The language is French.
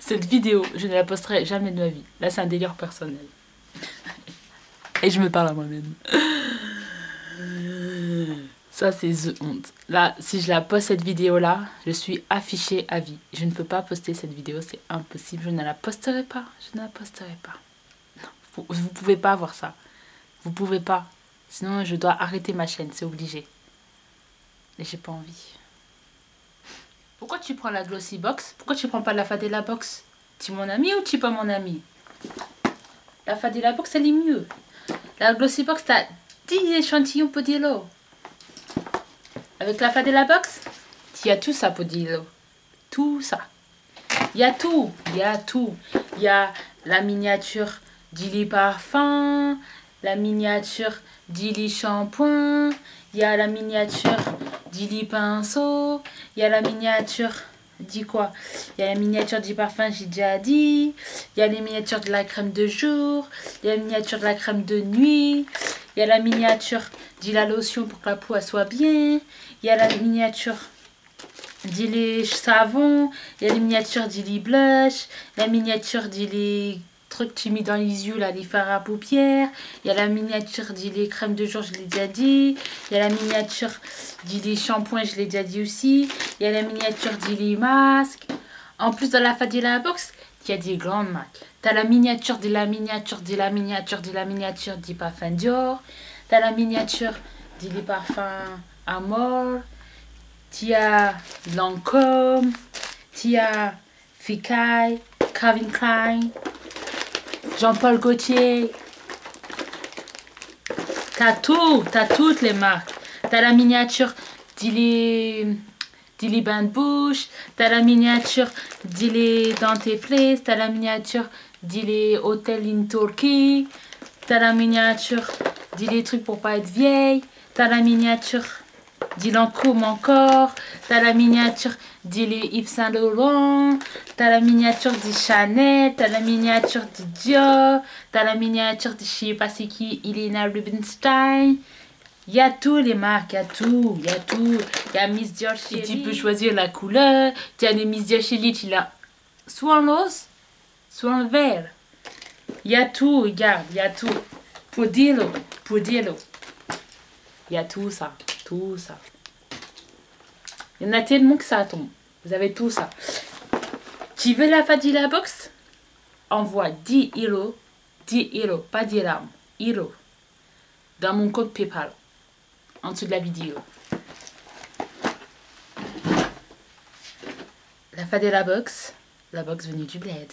Cette vidéo, je ne la posterai jamais de ma vie. Là, c'est un délire personnel. Et je me parle à moi-même. Ça, c'est the honte. Là, si je la poste cette vidéo-là, je suis affichée à vie. Je ne peux pas poster cette vidéo, c'est impossible. Je ne la posterai pas. Je ne la posterai pas. Non, vous pouvez pas voir ça. Vous pouvez pas. Sinon, je dois arrêter ma chaîne, c'est obligé. Et j'ai pas envie. Pourquoi tu prends la Glossy Box? Pourquoi tu prends pas la Fadela Box? Tu es mon ami ou tu es pas mon ami? La Fadela Box, elle est mieux. La Glossy Box, t'as 10 échantillons Podillo. Avec la Fadela Box, il y a tout ça Podillo. Tout ça. Il y a tout. Il y a tout. Il y a la miniature d'Ili Parfum, la miniature d'Ili Shampoing, il y a la miniature d'Ili Pinceau, il y a la miniature dit quoi? Il y a la miniature du parfum, j'ai déjà dit. Il y a les miniatures de la crème de jour, il y a la miniature de la crème de nuit, il y a la miniature de la lotion pour que la peau elle soit bien, il y a la miniature d'Ili savon, il y a les miniatures d'Ili blush, la miniature d'Ili truc que tu mets dans les yeux, là, les fards à paupières. Il y a la miniature d'Ili crème de jour, je l'ai déjà dit. Il y a la miniature d'Ili shampoing, je l'ai déjà dit aussi. Il y a la miniature d'Ili masque. En plus, dans la Fadela Box, il y a des grandes marques. Tu as la miniature de la miniature de la miniature de la miniature du parfum Dior. Tu as la miniature d'Ili parfum Amor. Tu as Lancôme. Tu as Fikaille, Calvin Klein. Jean-Paul Gaultier. T'as toutes les marques. T'as la miniature d'Ili bain de bouche. T'as la miniature d'Ili dentifrice. T'as la miniature d'Ili hôtel in Turquie. T'as la miniature d'Ili trucs pour pas être vieille. T'as la miniature d'Ili Lancôme encore. T'as la miniature d'Ili Yves Saint Laurent. T'as la miniature de Chanel. T'as la miniature de Dior. T'as la miniature de je sais pas c'est qui, Elena Rubinstein. Il y a tous les marques, il y a tout. Il y a tout. Il y a Miss Dior Chérie. Tu peux choisir la couleur. Tu as les Miss Dior Chérie, tu l'as soit en rose, soit en vert. Il y a tout, regarde, il y a tout. Podillo. Il y a tout ça. Tout ça. Il y en a tellement que ça tombe. Vous avez tout ça. Tu veux la Fadela Box? Envoie 10 euros. 10 euros, pas 10 dirhams. Euros. Dans mon code PayPal. En dessous de la vidéo. La Fadela Box. La box venue du bled.